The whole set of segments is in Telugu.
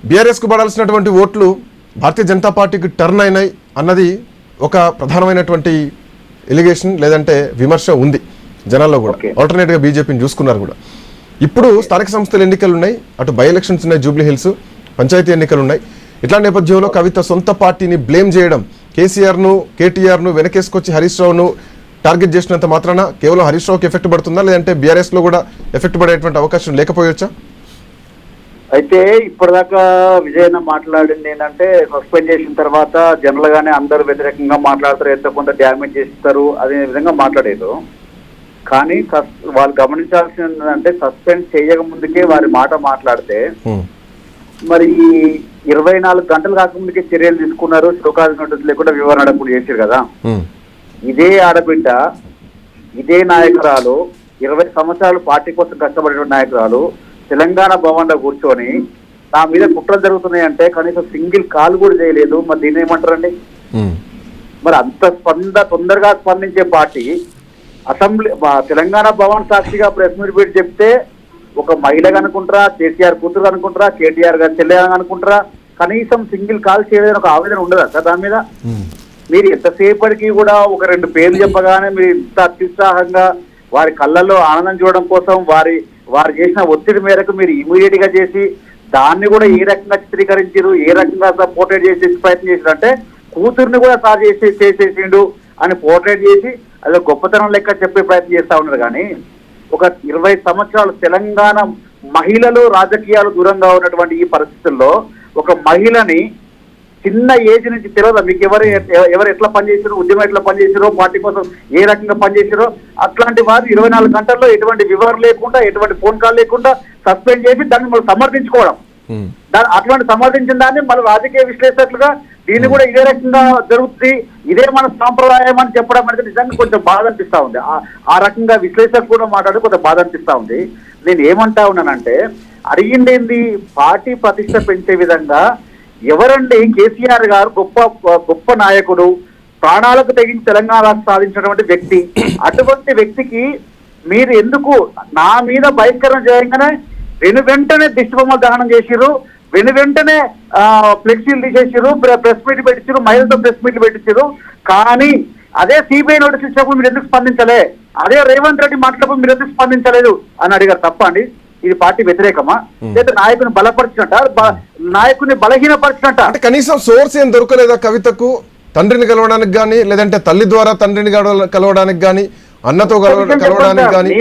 బీఆర్ఎస్కు పడాల్సినటువంటి ఓట్లు భారతీయ జనతా పార్టీకి టర్న్ అయినాయి అన్నది ఒక ప్రధానమైనటువంటి ఎలిగేషన్ లేదంటే విమర్శ ఉంది జనాల్లో కూడా. ఆల్టర్నేట్గా బీజేపీని చూసుకున్నారు కూడా. ఇప్పుడు స్థానిక సంస్థల ఎన్నికలు ఉన్నాయి, అటు బై ఎలక్షన్స్ ఉన్నాయి, జూబ్లీ హిల్స్ పంచాయతీ ఎన్నికలు ఉన్నాయి. ఇట్లా నేపథ్యంలో కవిత సొంత పార్టీని బ్లేమ్ చేయడం, కేసీఆర్ను కేటీఆర్ను వెనకేసుకొచ్చి హరీష్ రావును టార్గెట్ చేసినంత మాత్రాన కేవలం హరీష్ రావుకి ఎఫెక్ట్ పడుతుందా, లేదంటే బీఆర్ఎస్లో కూడా ఎఫెక్ట్ పడేటువంటి అవకాశం లేకపోయొచ్చా? అయితే ఇప్పటిదాకా విజయన్న మాట్లాడింది ఏంటంటే సస్పెండ్ చేసిన తర్వాత జనరల్ గానే అందరూ వ్యతిరేకంగా మాట్లాడతారు, ఎంత కొంత డ్యామేజ్ చేస్తారు అదే విధంగా మాట్లాడేది. కానీ వాళ్ళు గమనించాల్సింది ఏంటంటే సస్పెండ్ చేయక ముందుకే వారి మాట మాట్లాడితే మరి 24 గంటలు కాకముందుకే చర్యలు తీసుకున్నారు, శోకాది నోటీసు లేకుండా వివరణ అడగకుండా చేశారు కదా. ఇదే ఆడబిడ్డ, ఇదే నాయకురాలు, 20 సంవత్సరాలు పార్టీ కోసం కష్టపడిన నాయకురాలు తెలంగాణ భవన్ లో కూర్చొని నా మీద కుట్రలు జరుగుతున్నాయంటే కనీసం సింగిల్ కాల్ కూడా చేయలేదు. మరి దీన్ని ఏమంటారండి? మరి అంత తొందరగా స్పందించే పార్టీ అసెంబ్లీ తెలంగాణ భవన్ సాక్షిగా ప్రెస్ మీట్ పెట్టి చెప్తే ఒక మహిళగా అనుకుంటారా, కేసీఆర్ కూతురు అనుకుంటారా, కేటీఆర్ గారు చెల్లె అనుకుంటారా, కనీసం సింగిల్ కాల్ చేయలేదని ఒక ఆవేదన ఉండదా సార్ దాని మీద? మీరు ఎంతసేపటికి కూడా ఒక 2 పేర్లు చెప్పగానే మీరు ఇంత అత్యుత్సాహంగా వారి కళ్ళల్లో ఆనందం చూడడం కోసం వారు చేసిన ఒత్తిడి మేరకు మీరు ఇమీడియట్ గా చేసి దాన్ని కూడా ఏ రకంగా చిత్రీకరించారు, ఏ రకంగా పోర్ట్రేట్ చేసే ప్రయత్నం చేశారంటే కూతుర్ని కూడా సార్ చేసేసిండు అని పోర్ట్రేట్ చేసి అదే గొప్పతనం లెక్క చెప్పే ప్రయత్నం చేస్తా ఉన్నారు. కానీ ఒక 20 సంవత్సరాలు తెలంగాణ మహిళలు రాజకీయాలు దూరంగా ఉన్నటువంటి ఈ పరిస్థితుల్లో ఒక మహిళని చిన్న ఏజ్ నుంచి తెలియదు మీకు ఎవరు ఎట్లా పనిచేసారో, ఉద్యమం ఎట్లా పనిచేసారో, పార్టీ కోసం ఏ రకంగా పనిచేసారో అట్లాంటి వారు 24 గంటల్లో ఎటువంటి వివరణ లేకుండా, ఎటువంటి ఫోన్ కాల్ లేకుండా సస్పెండ్ చేసి దాన్ని మళ్ళీ సమర్థించుకోవడం, అట్లాంటి సమర్థించిన దాన్ని మళ్ళీ రాజకీయ విశ్లేషకులుగా దీన్ని కూడా ఇదే రకంగా జరుగుతుంది, ఇదే మన సాంప్రదాయం అని చెప్పడం అనేది నిజంగా కొంచెం బాధ అనిపిస్తా ఉంది. ఆ రకంగా విశ్లేషకులు కూడా మాట్లాడి కొంచెం బాధ అనిపిస్తా ఉంది. నేను ఏమంటా ఉన్నానంటే అడిగిందేంది, పార్టీ ప్రతిష్ట పెంచే విధంగా ఎవరండి కేసీఆర్ గారు గొప్ప నాయకుడు, ప్రాణాలకు తెగించి తెలంగాణ రాష్ట్రం సాధించినటువంటి వ్యక్తి. అటువంటి వ్యక్తికి మీరు ఎందుకు నా మీద బహిష్కరణ చేయగానే వెంటనే దిష్టిబొమ్మ దహనం చేసిర్రు, వెంటనే ఫ్లెక్సీలు తీసేసారు, ప్రెస్ మీట్ పెట్టించారు, మహిళలతో ప్రెస్ మీట్లు పెట్టించారు. కానీ అదే సిబిఐ నోటీస్ ఇచ్చినప్పుడు మీరు ఎందుకు స్పందించలే, అదే రేవంత్ రెడ్డి మాట్లాడినప్పుడు మీరు ఎందుకు స్పందించలేదు అని అడిగారు. తప్ప అండి? ఇది పార్టీ వ్యతిరేకమా, లేదా నాయకుని బలపరిచినట్ట, నాయకుని బలహీనపరిచినట్ట? అంటే కనీసం సోర్స్ ఏం దొరకలేదా కవితకు? తండ్రిని కలవడానికి కానీ, లేదంటే తల్లి ద్వారా తండ్రిని కలవడానికి కానీ, అన్నతో కలవడానికి కానీ,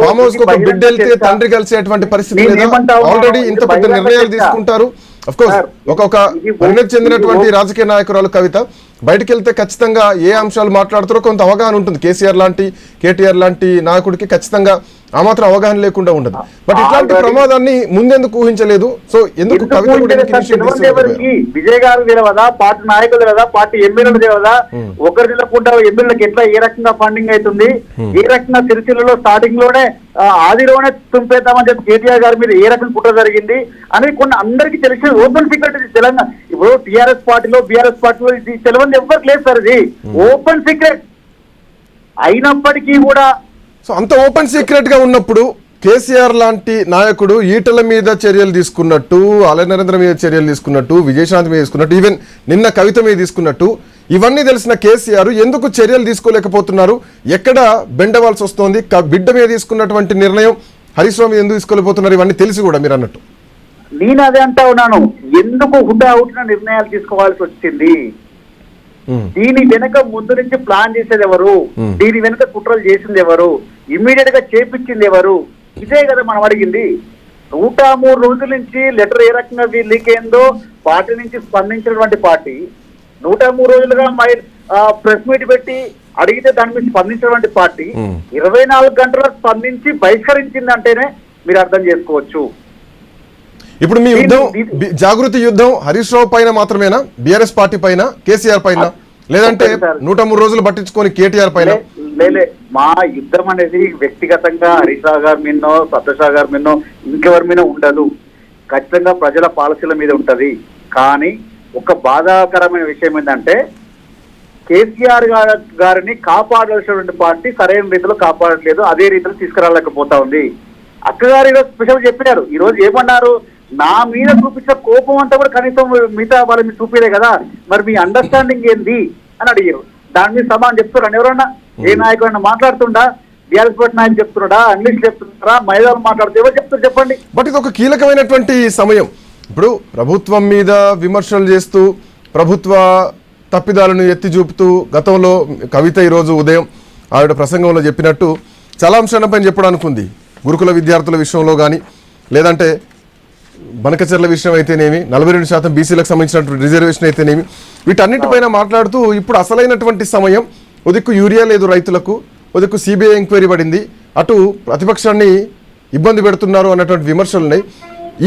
ఫామ్ హౌస్ కు ఒక బిడ్డ వెళ్తే తండ్రి కలిసేటువంటి పరిస్థితి లేదా? ఆల్రెడీ ఇంత పెద్ద నిర్ణయాలు తీసుకుంటారు. అఫ్ కోర్స్ ఒక్కొక్క పరిణతి చెందినటువంటి రాజకీయ నాయకురాలు కవిత బయటకు వెళ్తే ఖచ్చితంగా ఏ అంశాలు మాట్లాడుతారో కొంత అవగాహన ఉంటుంది. కేసీఆర్ లాంటి, కేటీఆర్ లాంటి నాయకుడికి ఖచ్చితంగా ఆ మాత్రం అవగాహన లేకుండా ఉండదు. బట్ ఇట్లాంటి ప్రమాదాన్ని ముందెందుకు ఊహించలేదు? సో ఎందుకు కవిత విజయ్ గారు తెలియదా, పార్టీ నాయకులు తెలియదా, పార్టీ ఎమ్మెల్యేలు తెలియదా? ఒకరు తెలియకుండా ఎమ్మెల్యేలకు ఎట్లా ఏ రకంగా ఫండింగ్ అవుతుంది, ఏ రకంగా సిరిసిల్లలో స్టార్టింగ్ లోనే ఆదిలోనే తుంపేద్దామని చెప్పి కేటీఆర్ గారి మీద ఏ రకంగా కుట్ర జరిగింది అనేది కొన్ని అందరికీ తెలిసిన ఓపెన్ సీక్రెట్. ఇది తెలంగాణ ఇప్పుడు టీఆర్ఎస్ పార్టీలో, బీఆర్ఎస్ పార్టీలో ఇది తెలియని ఎవరికి లేదు సార్, ఇది ఓపెన్ సీక్రెట్. అయినప్పటికీ కూడా సో అంత ఓపెన్ సీక్రెట్ గా ఉన్నప్పుడు కేసీఆర్ లాంటి నాయకుడు ఈటల మీద చర్యలు తీసుకున్నట్టు, ఆలయ నరేంద్ర మీద చర్యలు తీసుకున్నట్టు, విజయశాంతి మీద తీసుకున్నట్టు, ఈవెన్ నిన్న కవిత మీద తీసుకున్నట్టు ఇవన్నీ తెలిసిన కేసీఆర్ ఎందుకు చర్యలు తీసుకోలేకపోతున్నారు? ఎక్కడ బెండవాల్సి వస్తోంది? బిడ్డ మీద తీసుకున్నటువంటి నిర్ణయం హరీష్ రావు మీద ఎందుకు తీసుకోలేకపోతున్నారు? ఇవన్నీ తెలిసి కూడా మీరు అన్నట్టు నేను అదే అంటా ఉన్నాను. ఎందుకు హుటాహుటిన నిర్ణయాలు తీసుకోవాల్సి వచ్చింది? దీని వెనక ముందు నుంచి ప్లాన్ చేసేది ఎవరు? దీని వెనక కుట్రలు చేసింది ఎవరు? ఇమ్మీడియట్ గా చేపించింది ఎవరు? ఇదే కదా మనం అడిగింది. 103 రోజుల నుంచి లెటర్ ఏ రకంగా లీక్ అయిందో పార్టీ నుంచి స్పందించినటువంటి పార్టీ 103 రోజులుగా ప్రెస్ మీట్ పెట్టి అడిగితే దాని మీద స్పందించినటువంటి పార్టీ 24 గంటల స్పందించి బహిష్కరించింది అంటేనే మీరు అర్థం చేసుకోవచ్చు. ఇప్పుడు మీ యుద్ధం, జాగృతి యుద్ధం హరీష్ రావు పైన మాత్రమేనా, బీఆర్ఎస్ పార్టీ పైన, కేసీఆర్ పైన, లేదంటే 103 రోజులు పట్టించుకొని కేటీఆర్ పైన? లేలే, మా యుద్ధం అనేది వ్యక్తిగతంగా హరీష్ రావు గారి మీదనో, సత్యషా గారి మీదనో, ఇంకెవరి మీద ఉండదు. ఖచ్చితంగా ప్రజల పాలసీల మీద ఉంటది. కానీ ఒక బాధాకరమైన విషయం ఏంటంటే కేసీఆర్ గారిని కాపాడాల్సినటువంటి పార్టీ సరైన రీతిలో కాపాడట్లేదు, అదే రీతిలో తీసుకురాలేకపోతా ఉంది. అక్కగారు ఈరోజు స్పెషల్ చెప్పినారు. ఈ రోజు ఏమన్నారు, నా మీద చూపించిన కోపం అంతా కూడా కనీసం మిగతా వాళ్ళ మీద చూపించలే కదా, మరి మీ అండర్స్టాండింగ్ ఏంది అని అడిగారు. దాని మీద సమానం చెప్తున్నాడు ఎవరన్నా? ఏ నాయకుడన్నా మాట్లాడుతుండా? టీఆర్ఎస్ పార్టీ నాయకులు చెప్తున్నాడా? ఇంగ్లీష్ చెప్తున్నారా? మైదానం మాట్లాడుతూ ఎవరు చెప్తారు చెప్పండి? బట్ ఇది ఒక కీలకమైనటువంటి సమయం. ఇప్పుడు ప్రభుత్వం మీద విమర్శలు చేస్తూ ప్రభుత్వ తప్పిదాలను ఎత్తి చూపుతూ గతంలో కవిత ఈరోజు ఉదయం ఆవిడ ప్రసంగంలో చెప్పినట్టు చాలా అంశాలపైన చెప్పడానికి ఉంది. గురుకుల విద్యార్థుల విషయంలో కానీ, లేదంటే బనకచెర్ల విషయం అయితేనేమి, 42% బీసీలకు సంబంధించినటువంటి రిజర్వేషన్ అయితేనేమి, వీటన్నిటిపైన మాట్లాడుతూ ఇప్పుడు అసలైనటువంటి సమయం, ఉదిక్కు యూరియా లేదు రైతులకు, ఉదిక్కు సిబిఐ ఎంక్వైరీ పడింది, అటు ప్రతిపక్షాన్ని ఇబ్బంది పెడుతున్నారు అన్నటువంటి విమర్శలు ఉన్నాయి.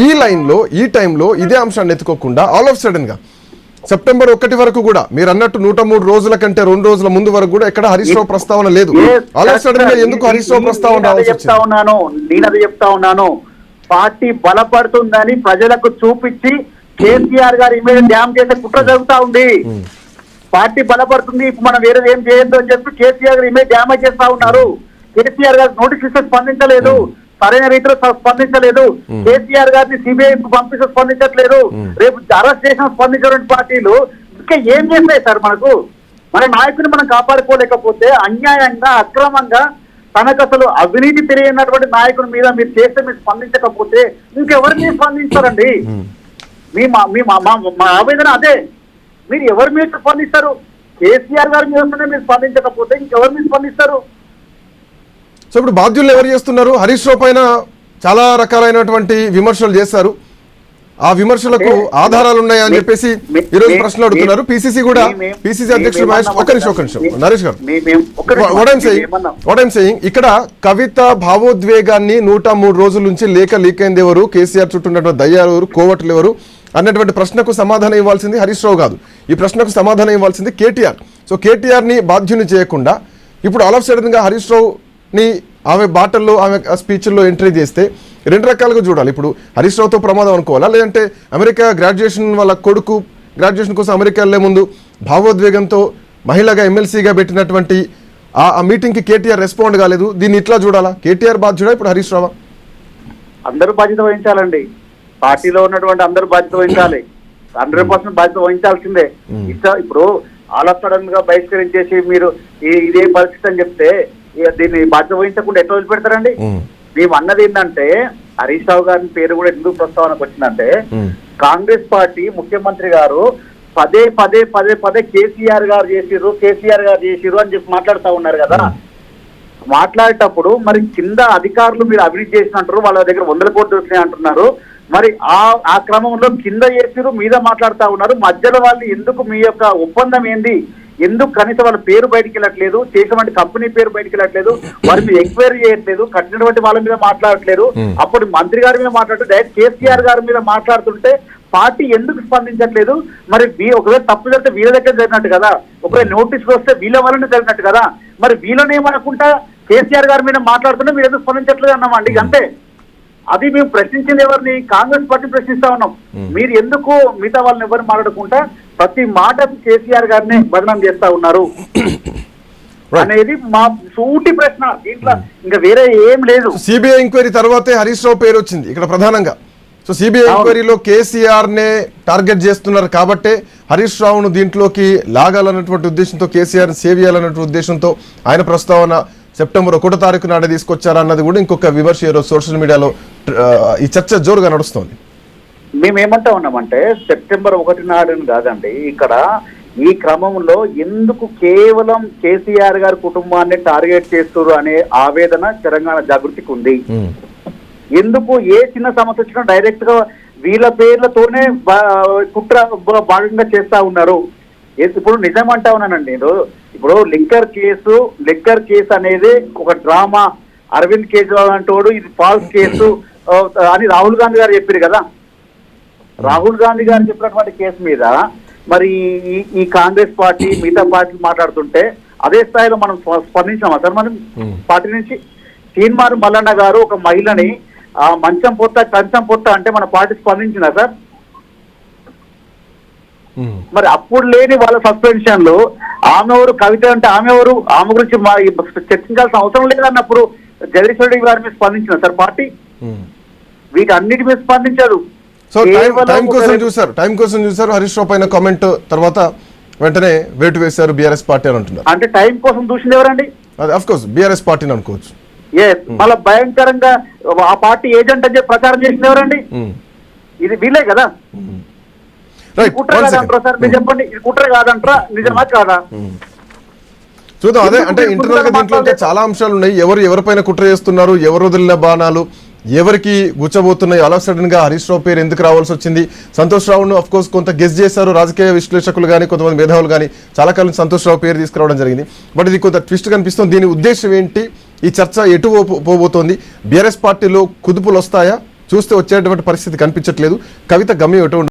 ఈ లైన్లో ఈ టైంలో ఇదే అంశాన్ని ఎత్తుకోకుండా ఆల్ ఆఫ్ సడన్గా సెప్టెంబర్ 1 వరకు కూడా మీరు అన్నట్టు 103 రోజుల కంటే 2 రోజుల ముందు వరకు కూడా ఎక్కడ హరీష్ రావు ప్రస్తావన లేదు. ఆల్ ఆఫ్ సడన్ గా ఎందుకు హరీష్ రావు ప్రస్తావన రావాల్సి వచ్చింది? నేను అది చెప్తా ఉన్నాను. పార్టీ బలపడుతుందని ప్రజలకు చూపించి కేసీఆర్ గారు ఇమేజ్ డ్యామ్ చేసే కుట్ర జరుగుతా ఉంది. పార్టీ బలపడుతుంది, ఇప్పుడు మనం వేరే ఏం చేయొద్దు అని చెప్పి కేసీఆర్ గారు ఇమేజ్ డ్యామేజ్ చేస్తా ఉన్నారు. కేసీఆర్ గారు నోటీస్ ఇస్తే స్పందించలేదు, సరైన రీతిలో స్పందించలేదు. కేసీఆర్ గారిని సిబిఐ పంపిస్తే స్పందించట్లేదు. రేపు అరెస్ట్ చేసిన స్పందించిన పార్టీలు ఇంకా ఏం చేస్తాయి సార్? మనకు మన నాయకుని మనం కాపాడుకోలేకపోతే అన్యాయంగా అక్రమంగా తనకు అసలు అవినీతి తెలియనటువంటి నాయకుని మీద మీరు చేస్తే మీరు స్పందించకపోతే ఇంకెవరి మీద స్పందిస్తారండి? మా ఆవేదన అదే. మీరు ఎవరి మీద స్పందిస్తారు? కేసీఆర్ గారి మీద మీరు స్పందించకపోతే ఇంకెవరి మీద స్పందిస్తారు? సో ఇప్పుడు బాధ్యులు ఎవరు చేస్తున్నారు? హరీష్ రావు పైన చాలా రకాలైనటువంటి విమర్శలు చేశారు. ఆ విమర్శలకు ఆధారాలు ఉన్నాయా అని చెప్పేసి ఈరోజు ప్రశ్నలు అడుగుతున్నారు. పిసిసి కూడా, పిసిసి అధ్యక్షుడు మహేష్, ఒక్క నిమిషం నరేష్ గారు, వాట్ ఐమ్ సేయింగ్, ఇక్కడ కవిత భావోద్వేగాన్ని 103 రోజుల నుంచి లీక్ అయింది ఎవరు, కేసీఆర్ చుట్టూ ఉన్నటువంటి దయ్యాలు ఎవరు, కోవట్లు ఎవరు అన్నటువంటి ప్రశ్నకు సమాధానం ఇవ్వాల్సింది హరీష్ రావు కాదు. ఈ ప్రశ్నకు సమాధానం ఇవ్వాల్సింది కేటీఆర్. సో కేటీఆర్ని బాధ్యుని చేయకుండా ఇప్పుడు ఆల్ ఆఫ్ సడన్ గా హరీష్ రావుని ఆమె బాటల్లో, ఆమె స్పీచ్ల్లో ఎంట్రీ చేస్తే రెండు రకాలుగా చూడాలి. ఇప్పుడు హరీష్ రావుతో ప్రమాదం అనుకోవాలా, లేదంటే అమెరికా గ్రాడ్యుయేషన్ వాళ్ళ కొడుకు గ్రాడ్యుయేషన్ కోసం అమెరికా వెళ్లే ముందు భావోద్వేగంతో మహిళగా ఎమ్మెల్సీగా పెట్టినటువంటి ఆ మీటింగ్కి కేటీఆర్ రెస్పాండ్ కాలేదు, దీన్ని ఇట్లా చూడాలా? కేటీఆర్ బాధ్యుడా ఇప్పుడు హరీష్ రావా? అందరూ బాధ్యత వహించాలండి. పార్టీలో ఉన్నటువంటి అందరూ బాధ్యత వహించాలి. 100% బాధ్యత వహించాల్సిందే. ఇప్పుడు ఆల్ ఆఫ్ సడన్ గా బహిష్కరించేసి మీరు ఇదే పరిస్థితి అని చెప్తే దీన్ని బాధ్యత వహించకుండా ఎట్లా వదిలిపెడతారండి? మేము అన్నది ఏంటంటే, హరీష్ రావు గారి పేరు కూడా ఎందుకు ప్రస్తావనకు వచ్చిందంటే, కాంగ్రెస్ పార్టీ ముఖ్యమంత్రి గారు పదే పదే పదే పదే కేసీఆర్ గారు చేసిర్రు అని చెప్పి మాట్లాడుతూ ఉన్నారు కదా. మాట్లాడేటప్పుడు మరి కింద అధికారులు మీరు అవినీతి చేసినట్టు వాళ్ళ దగ్గర 100 కోట్లు దొరికినాయి అంటున్నారు. మరి ఆ క్రమంలో కింద చేసిరు, మీద మాట్లాడుతూ ఉన్నారు. మధ్యలో వాళ్ళు ఎందుకు, మీ యొక్క ఒప్పందం ఏంది, ఎందుకు కనీసం వాళ్ళ పేరు బయటికి వెళ్ళట్లేదు, చేసినటువంటి కంపెనీ పేరు బయటికి వెళ్ళట్లేదు, వారి మీద ఎంక్వైరీ చేయట్లేదు, కట్టినటువంటి వాళ్ళ మీద మాట్లాడట్లేదు. అప్పుడు మంత్రి గారి మీద మాట్లాడుతూ డైరెక్ట్ కేసీఆర్ గారి మీద మాట్లాడుతుంటే పార్టీ ఎందుకు స్పందించట్లేదు? మరి ఒకవేళ తప్పు జరిగితే వీళ్ళ దగ్గర జరిగినట్టు కదా, ఒకవేళ నోటీసులు వస్తే వీళ్ళ వల్లనే జరిగినట్టు కదా. మరి వీళ్ళని ఏమనుకుంటా కేసీఆర్ గారి మీద మాట్లాడుతుంటే మీరు ఎందుకు స్పందించట్లేదు అన్నామండి, అంతే. అది మేము ప్రశ్నించింది ఎవరిని? కాంగ్రెస్ పార్టీ ప్రశ్నిస్తా ఉన్నాం. మీరు ఎందుకు మిగతా వాళ్ళని ఎవరు మాట్లాడకుండా ప్రతి మాట కేసీఆర్ గారిని బదనాం చేస్తా ఉన్నారు అనేది మా సూటి ప్రశ్న. దీంట్లో ఇంకా వేరే ఏం లేదు. సిబిఐ ఎంక్వైరీ తర్వాతే హరీష్ రావు పేరు వచ్చింది ఇక్కడ ప్రధానంగా. సో సిబిఐ ఎంక్వైరీలో కేసీఆర్ నే టార్గెట్ చేస్తున్నారు కాబట్టే హరీష్ రావును దీంట్లోకి లాగాలన్నటువంటి ఉద్దేశంతో, కేసీఆర్ సేవ్ చేయాలన్నటువంటి ఉద్దేశంతో ఆయన ప్రస్తావన సెప్టెంబర్ 1 తారీఖు నాడే తీసుకొచ్చారన్నది కూడా ఇంకొక విమర్శ ఈరోజు సోషల్ మీడియాలో ఈ చర్చ జోరుగా నడుస్తోంది. మేమేమంటా ఉన్నామంటే సెప్టెంబర్ 1 నాడుని కాదండి, ఇక్కడ ఈ క్రమంలో ఎందుకు కేవలం కేసీఆర్ గారి కుటుంబాన్ని టార్గెట్ చేస్తున్నారు అనే ఆవేదన తెలంగాణ జాగృతికి ఉంది. ఎందుకు ఏ చిన్న సమస్య వచ్చినా డైరెక్ట్ గా వీళ్ళ పేర్లతోనే కుట్ర భాగంగా చేస్తా ఉన్నారు. ఇప్పుడు నిజం అంటా ఉన్నానండి నేను. ఇప్పుడు లిక్కర్ కేసు అనేది ఒక డ్రామా, అరవింద్ కేజ్రీవాల్ అంటోడు ఇది ఫాల్స్ కేసు అని రాహుల్ గాంధీ గారు చెప్పారు కదా. రాహుల్ గాంధీ గారు చెప్పినటువంటి కేసు మీద మరి ఈ కాంగ్రెస్ పార్టీ మిగతా పార్టీలు మాట్లాడుతుంటే అదే స్థాయిలో మనం స్పందించామా సార్? మనం పార్టీ నుంచి తీన్మారు మల్లన్న గారు ఒక మహిళని మంచం పొత్త అంటే మన పార్టీ స్పందించిందా సార్? మరి అప్పుడు లేని వాళ్ళ సస్పెన్షన్లు, ఆమె ఎవరు, కవిత అంటే ఆమె ఎవరు, ఆమె గురించి చర్చించాల్సిన అవసరం లేదన్నప్పుడు జగదీష్ రెడ్డి గారి మీద స్పందించిన సార్ పార్టీ? వీటన్నిటి మీద స్పందించదు. సో టైం కోసం చూసారు హరీష్ రావు పైన కామెంట్ తర్వాత వెంటనే వేటు వేశారు బీఆర్ఎస్ పార్టీ అని అంటున్నారు. అంటే టైం కోసం చూసింది ఎవరండి? అది అఫ్ కోర్స్ బీఆర్ఎస్ పార్టీని అనుకోవచ్చు. మళ్ళీ భయంకరంగా ఆ పార్టీ ఏజెంట్ అని చెప్పి ప్రచారం చేసింది ఎవరండి? ఇది వీలే కదా. కుట్ర కాదంటారా సార్? మీరు చెప్పండి, ఇది కుట్ర కాదంటారా? నిజమా కాదా? చూద్దాం. అదే అంటే ఇంటర్నల్ గా దీంట్లో చాలా అంశాలు ఉన్నాయి. ఎవరిపైన కుట్ర చేస్తున్నారు, ఎవరు వదిలిన బాణాలు ఎవరికి గుచ్చబోతున్నాయి, అలా సడన్ గా హరీష్ రావు పేరు ఎందుకు రావాల్సి వచ్చింది, సంతోష్ రావును అఫ్ కోర్స్ కొంత గెస్ చేశారు రాజకీయ విశ్లేషకులు కానీ కొంతమంది మేధావులు కానీ, చాలా కాలం సంతోష్ రావు పేరు తీసుకురావడం జరిగింది. బట్ ఇది కొంత ట్విస్ట్ కనిపిస్తుంది. దీని ఉద్దేశం ఏంటి, ఈ చర్చ ఎటు పోబోతోంది, బీఆర్ఎస్ పార్టీలో కుదుపులు వస్తాయా, చూస్తే వచ్చేటువంటి పరిస్థితి కనిపించట్లేదు. కవిత గమ్యం ఎటు